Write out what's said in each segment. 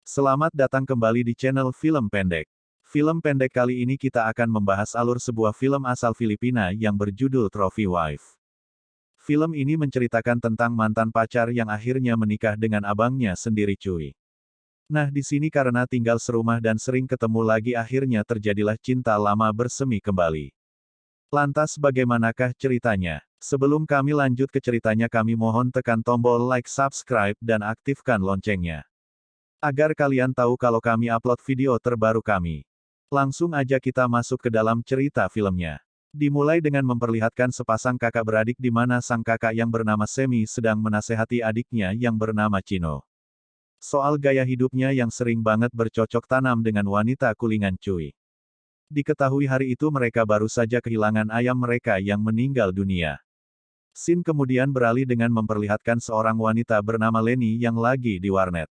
Selamat datang kembali di channel Film Pendek. Film pendek kali ini kita akan membahas alur sebuah film asal Filipina yang berjudul Trophy Wife. Film ini menceritakan tentang mantan pacar yang akhirnya menikah dengan abangnya sendiri cuy. Nah di sini karena tinggal serumah dan sering ketemu lagi akhirnya terjadilah cinta lama bersemi kembali. Lantas bagaimanakah ceritanya? Sebelum kami lanjut ke ceritanya kami mohon tekan tombol like, subscribe, dan aktifkan loncengnya. Agar kalian tahu kalau kami upload video terbaru kami. Langsung aja kita masuk ke dalam cerita filmnya. Dimulai dengan memperlihatkan sepasang kakak beradik di mana sang kakak yang bernama Semi sedang menasehati adiknya yang bernama Chino. Soal gaya hidupnya yang sering banget bercocok tanam dengan wanita kulingan cuy. Diketahui hari itu mereka baru saja kehilangan ayam mereka yang meninggal dunia. Scene kemudian beralih dengan memperlihatkan seorang wanita bernama Leni yang lagi di warnet.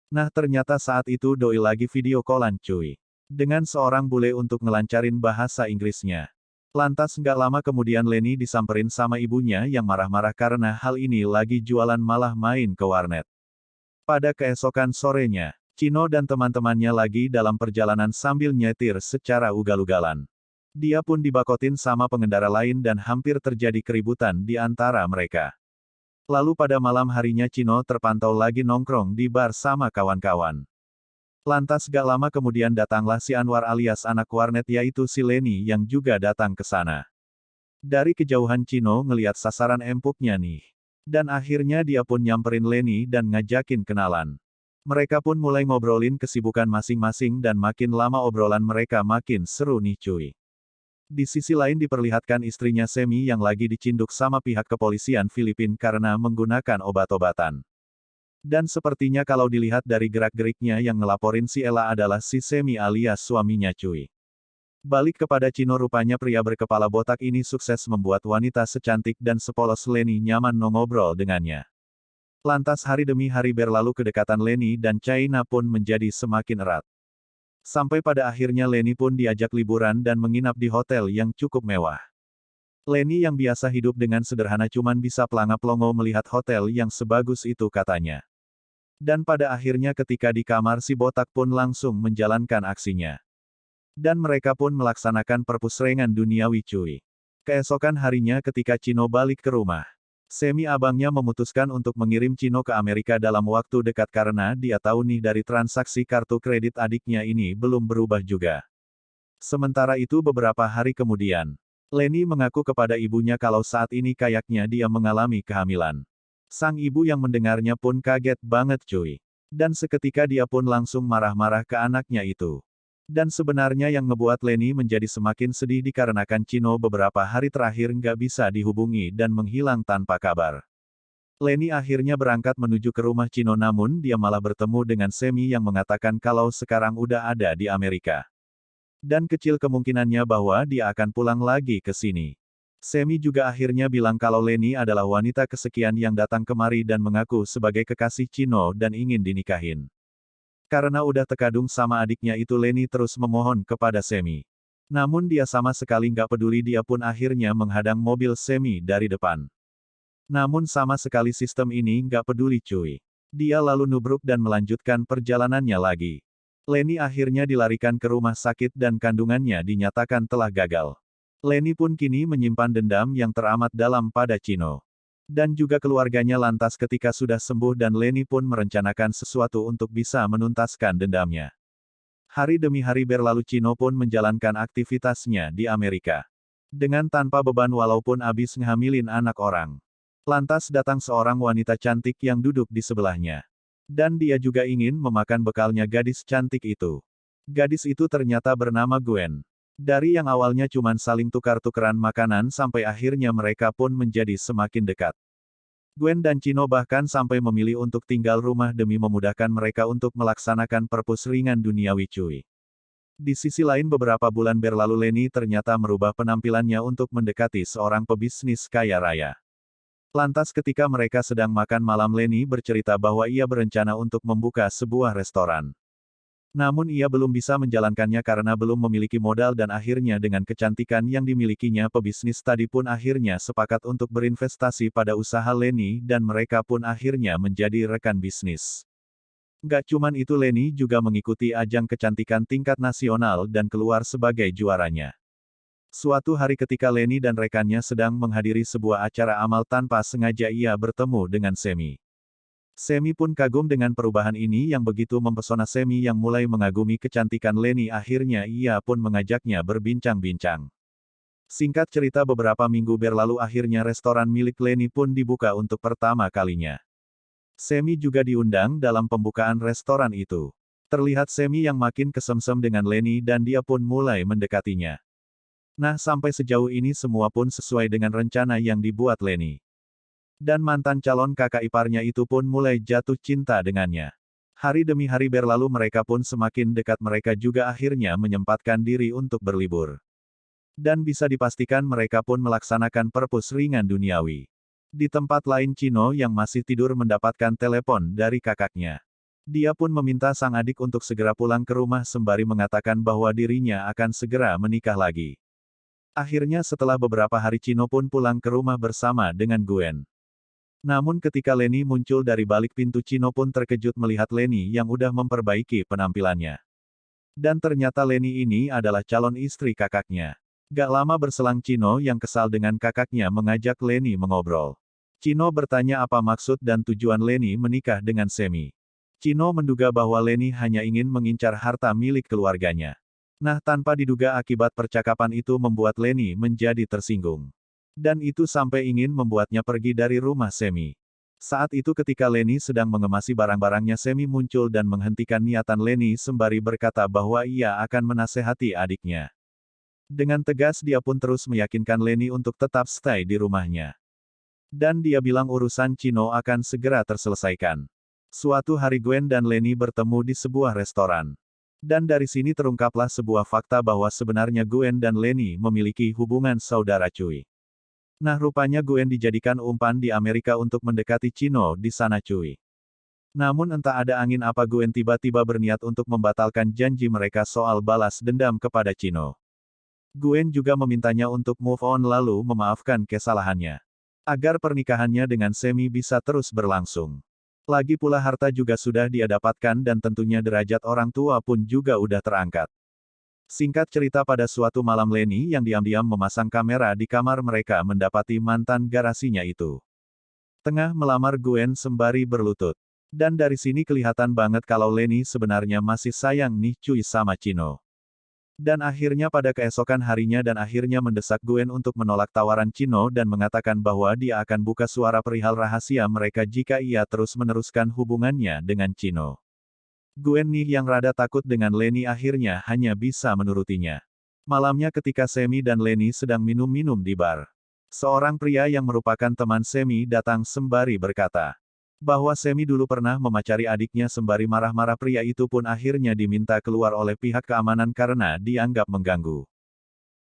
Nah ternyata saat itu doi lagi video callan cuy. Dengan seorang bule untuk ngelancarin bahasa Inggrisnya. Lantas nggak lama kemudian Leni disamperin sama ibunya yang marah-marah karena hal ini lagi jualan malah main ke warnet. Pada keesokan sorenya, Chino dan teman-temannya lagi dalam perjalanan sambil nyetir secara ugal-ugalan. Dia pun dibakotin sama pengendara lain dan hampir terjadi keributan di antara mereka. Lalu pada malam harinya Chino terpantau lagi nongkrong di bar sama kawan-kawan. Lantas gak lama kemudian datanglah si Anwar alias anak warnet yaitu si Leni yang juga datang ke sana. Dari kejauhan Chino ngeliat sasaran empuknya nih. Dan akhirnya dia pun nyamperin Leni dan ngajakin kenalan. Mereka pun mulai ngobrolin kesibukan masing-masing dan makin lama obrolan mereka makin seru nih cuy. Di sisi lain diperlihatkan istrinya Semi yang lagi dicinduk sama pihak kepolisian Filipina karena menggunakan obat-obatan. Dan sepertinya kalau dilihat dari gerak-geriknya yang ngelaporin si Ella adalah si Semi alias suaminya cuy. Balik kepada Chino rupanya pria berkepala botak ini sukses membuat wanita secantik dan sepolos Leni nyaman ngobrol dengannya. Lantas hari demi hari berlalu kedekatan Leni dan China pun menjadi semakin erat. Sampai pada akhirnya Leni pun diajak liburan dan menginap di hotel yang cukup mewah. Leni yang biasa hidup dengan sederhana cuman bisa pelangap-longo melihat hotel yang sebagus itu katanya. Dan pada akhirnya ketika di kamar si botak pun langsung menjalankan aksinya. Dan mereka pun melaksanakan perpusrengan duniawi cuy. Keesokan harinya ketika Chino balik ke rumah. Semi abangnya memutuskan untuk mengirim Chino ke Amerika dalam waktu dekat karena dia tahu nih dari transaksi kartu kredit adiknya ini belum berubah juga. Sementara itu beberapa hari kemudian, Leni mengaku kepada ibunya kalau saat ini kayaknya dia mengalami kehamilan. Sang ibu yang mendengarnya pun kaget banget cuy. Dan seketika dia pun langsung marah-marah ke anaknya itu. Dan sebenarnya yang ngebuat Leni menjadi semakin sedih dikarenakan Chino beberapa hari terakhir nggak bisa dihubungi dan menghilang tanpa kabar. Leni akhirnya berangkat menuju ke rumah Chino namun dia malah bertemu dengan Semi yang mengatakan kalau sekarang udah ada di Amerika. Dan kecil kemungkinannya bahwa dia akan pulang lagi ke sini. Semi juga akhirnya bilang kalau Leni adalah wanita kesekian yang datang kemari dan mengaku sebagai kekasih Chino dan ingin dinikahin. Karena udah tekadung sama adiknya itu Leni terus memohon kepada Semi. Namun dia sama sekali nggak peduli dia pun akhirnya menghadang mobil Semi dari depan. Namun sama sekali sistem ini nggak peduli cuy. Dia lalu nubruk dan melanjutkan perjalanannya lagi. Leni akhirnya dilarikan ke rumah sakit dan kandungannya dinyatakan telah gagal. Leni pun kini menyimpan dendam yang teramat dalam pada Chino. Dan juga keluarganya lantas ketika sudah sembuh dan Leni pun merencanakan sesuatu untuk bisa menuntaskan dendamnya. Hari demi hari berlalu Chino pun menjalankan aktivitasnya di Amerika. Dengan tanpa beban walaupun abis ngehamilin anak orang. Lantas datang seorang wanita cantik yang duduk di sebelahnya. Dan dia juga ingin memakan bekalnya gadis cantik itu. Gadis itu ternyata bernama Gwen. Dari yang awalnya cuman saling tukar-tukeran makanan sampai akhirnya mereka pun menjadi semakin dekat. Gwen dan Chino bahkan sampai memilih untuk tinggal rumah demi memudahkan mereka untuk melaksanakan perpus ringan duniawi cuy. Di sisi lain beberapa bulan berlalu Leni ternyata merubah penampilannya untuk mendekati seorang pebisnis kaya raya. Lantas ketika mereka sedang makan malam Leni bercerita bahwa ia berencana untuk membuka sebuah restoran. Namun ia belum bisa menjalankannya karena belum memiliki modal dan akhirnya dengan kecantikan yang dimilikinya pebisnis tadi pun akhirnya sepakat untuk berinvestasi pada usaha Leni dan mereka pun akhirnya menjadi rekan bisnis. Gak cuman itu, Leni juga mengikuti ajang kecantikan tingkat nasional dan keluar sebagai juaranya. Suatu hari ketika Leni dan rekannya sedang menghadiri sebuah acara amal, tanpa sengaja ia bertemu dengan Semi. Semi pun kagum dengan perubahan ini yang begitu mempesona. Semi yang mulai mengagumi kecantikan Leni, akhirnya ia pun mengajaknya berbincang-bincang. Singkat cerita, beberapa minggu berlalu, akhirnya restoran milik Leni pun dibuka untuk pertama kalinya. Semi juga diundang dalam pembukaan restoran itu. Terlihat Semi yang makin kesemsem dengan Leni dan dia pun mulai mendekatinya. Nah, sampai sejauh ini semua pun sesuai dengan rencana yang dibuat Leni. Dan mantan calon kakak iparnya itu pun mulai jatuh cinta dengannya. Hari demi hari berlalu, mereka pun semakin dekat. Mereka juga akhirnya menyempatkan diri untuk berlibur. Dan bisa dipastikan mereka pun melaksanakan perpus ringan duniawi. Di tempat lain, Chino yang masih tidur mendapatkan telepon dari kakaknya. Dia pun meminta sang adik untuk segera pulang ke rumah sembari mengatakan bahwa dirinya akan segera menikah lagi. Akhirnya setelah beberapa hari, Chino pun pulang ke rumah bersama dengan Gwen. Namun ketika Leni muncul dari balik pintu, Chino pun terkejut melihat Leni yang udah memperbaiki penampilannya. Dan ternyata Leni ini adalah calon istri kakaknya. Gak lama berselang, Chino yang kesal dengan kakaknya mengajak Leni mengobrol. Chino bertanya apa maksud dan tujuan Leni menikah dengan Semi. Chino menduga bahwa Leni hanya ingin mengincar harta milik keluarganya. Nah, tanpa diduga akibat percakapan itu membuat Leni menjadi tersinggung. Dan itu sampai ingin membuatnya pergi dari rumah Semi. Saat itu ketika Leni sedang mengemasi barang-barangnya, Semi muncul dan menghentikan niatan Leni sembari berkata bahwa ia akan menasehati adiknya. Dengan tegas dia pun terus meyakinkan Leni untuk tetap stay di rumahnya. Dan dia bilang urusan Chino akan segera terselesaikan. Suatu hari Gwen dan Leni bertemu di sebuah restoran. Dan dari sini terungkaplah sebuah fakta bahwa sebenarnya Gwen dan Leni memiliki hubungan saudara cuy. Nah, rupanya Gwen dijadikan umpan di Amerika untuk mendekati Chino di sana cuy. Namun entah ada angin apa, Gwen tiba-tiba berniat untuk membatalkan janji mereka soal balas dendam kepada Chino. Gwen juga memintanya untuk move on lalu memaafkan kesalahannya. Agar pernikahannya dengan Semi bisa terus berlangsung. Lagi pula harta juga sudah dia dapatkan dan tentunya derajat orang tua pun juga udah terangkat. Singkat cerita, pada suatu malam Leni yang diam-diam memasang kamera di kamar mereka mendapati mantan garasinya itu tengah melamar Gwen sembari berlutut. Dan dari sini kelihatan banget kalau Leni sebenarnya masih sayang nih cuy sama Chino. Dan akhirnya pada keesokan harinya dan akhirnya mendesak Gwen untuk menolak tawaran Chino dan mengatakan bahwa dia akan buka suara perihal rahasia mereka jika ia terus meneruskan hubungannya dengan Chino. Gwen nih yang rada takut dengan Leni akhirnya hanya bisa menurutinya. Malamnya ketika Semi dan Leni sedang minum-minum di bar, seorang pria yang merupakan teman Semi datang sembari berkata bahwa Semi dulu pernah memacari adiknya. Sembari marah-marah, pria itu pun akhirnya diminta keluar oleh pihak keamanan karena dianggap mengganggu.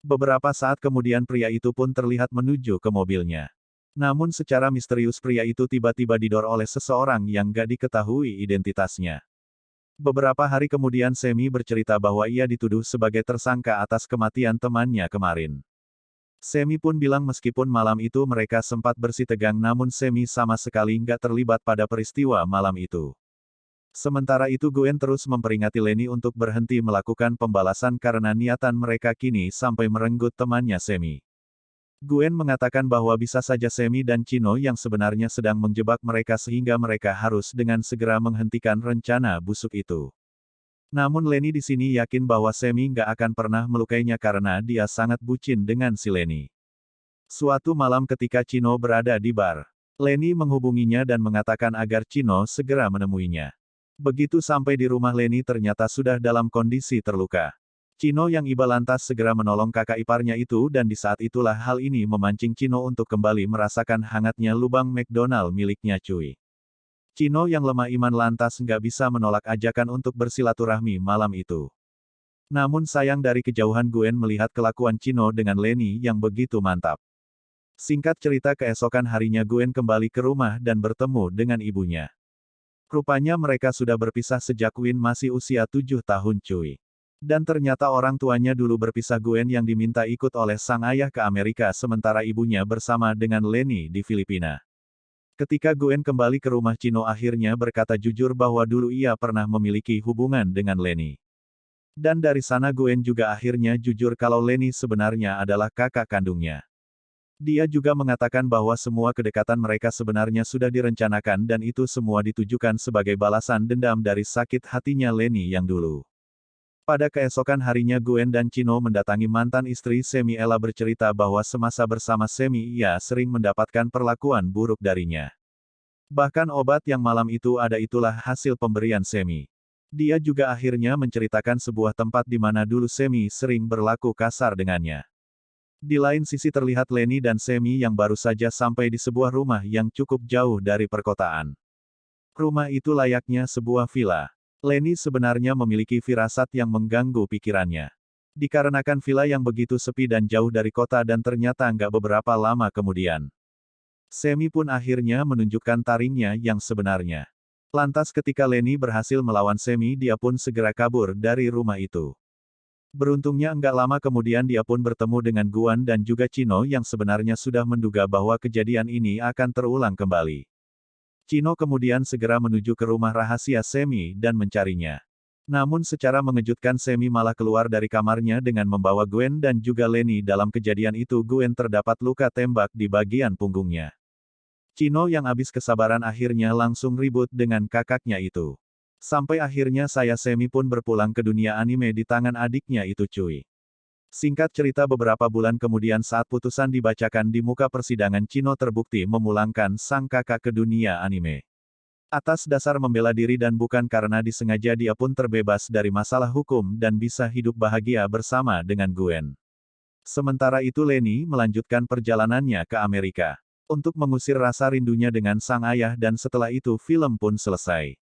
Beberapa saat kemudian pria itu pun terlihat menuju ke mobilnya. Namun secara misterius pria itu tiba-tiba didor oleh seseorang yang gak diketahui identitasnya. Beberapa hari kemudian Semi bercerita bahwa ia dituduh sebagai tersangka atas kematian temannya kemarin. Semi pun bilang meskipun malam itu mereka sempat bersitegang, namun Semi sama sekali nggak terlibat pada peristiwa malam itu. Sementara itu Gwen terus memperingati Leni untuk berhenti melakukan pembalasan karena niatan mereka kini sampai merenggut temannya Semi. Gwen mengatakan bahwa bisa saja Semi dan Chino yang sebenarnya sedang menjebak mereka sehingga mereka harus dengan segera menghentikan rencana busuk itu. Namun Leni di sini yakin bahwa Semi nggak akan pernah melukainya karena dia sangat bucin dengan si Leni. Suatu malam ketika Chino berada di bar, Leni menghubunginya dan mengatakan agar Chino segera menemuinya. Begitu sampai di rumah, Leni ternyata sudah dalam kondisi terluka. Chino yang iba lantas segera menolong kakak iparnya itu dan di saat itulah hal ini memancing Chino untuk kembali merasakan hangatnya lubang McDonald miliknya cuy. Chino yang lemah iman lantas nggak bisa menolak ajakan untuk bersilaturahmi malam itu. Namun sayang dari kejauhan Gwen melihat kelakuan Chino dengan Leni yang begitu mantap. Singkat cerita keesokan harinya Gwen kembali ke rumah dan bertemu dengan ibunya. Rupanya mereka sudah berpisah sejak Gwen masih usia 7 tahun cuy. Dan ternyata orang tuanya dulu berpisah. Gwen yang diminta ikut oleh sang ayah ke Amerika sementara ibunya bersama dengan Leni di Filipina. Ketika Gwen kembali ke rumah, Chino akhirnya berkata jujur bahwa dulu ia pernah memiliki hubungan dengan Lenny. Dan dari sana Gwen juga akhirnya jujur kalau Lenny sebenarnya adalah kakak kandungnya. Dia juga mengatakan bahwa semua kedekatan mereka sebenarnya sudah direncanakan dan itu semua ditujukan sebagai balasan dendam dari sakit hatinya Lenny yang dulu. Pada keesokan harinya Gwen dan Chino mendatangi mantan istri Semi. Ella bercerita bahwa semasa bersama Semi ia sering mendapatkan perlakuan buruk darinya. Bahkan obat yang malam itu ada itulah hasil pemberian Semi. Dia juga akhirnya menceritakan sebuah tempat di mana dulu Semi sering berlaku kasar dengannya. Di lain sisi terlihat Lenny dan Semi yang baru saja sampai di sebuah rumah yang cukup jauh dari perkotaan. Rumah itu layaknya sebuah villa. Lenny sebenarnya memiliki firasat yang mengganggu pikirannya. Dikarenakan villa yang begitu sepi dan jauh dari kota dan ternyata nggak beberapa lama kemudian. Semi pun akhirnya menunjukkan taringnya yang sebenarnya. Lantas ketika Lenny berhasil melawan Semi, dia pun segera kabur dari rumah itu. Beruntungnya enggak lama kemudian dia pun bertemu dengan Guan dan juga Chino yang sebenarnya sudah menduga bahwa kejadian ini akan terulang kembali. Chino kemudian segera menuju ke rumah rahasia Semi dan mencarinya. Namun secara mengejutkan Semi malah keluar dari kamarnya dengan membawa Gwen dan juga Lenny. Dalam kejadian itu Gwen terdapat luka tembak di bagian punggungnya. Chino yang habis kesabaran akhirnya langsung ribut dengan kakaknya itu. Sampai akhirnya saya Semi pun berpulang ke dunia anime di tangan adiknya itu cuy. Singkat cerita beberapa bulan kemudian saat putusan dibacakan di muka persidangan, Chino terbukti memulangkan sang kakak ke dunia anime. Atas dasar membela diri dan bukan karena disengaja, dia pun terbebas dari masalah hukum dan bisa hidup bahagia bersama dengan Gwen. Sementara itu Lenny melanjutkan perjalanannya ke Amerika untuk mengusir rasa rindunya dengan sang ayah dan setelah itu film pun selesai.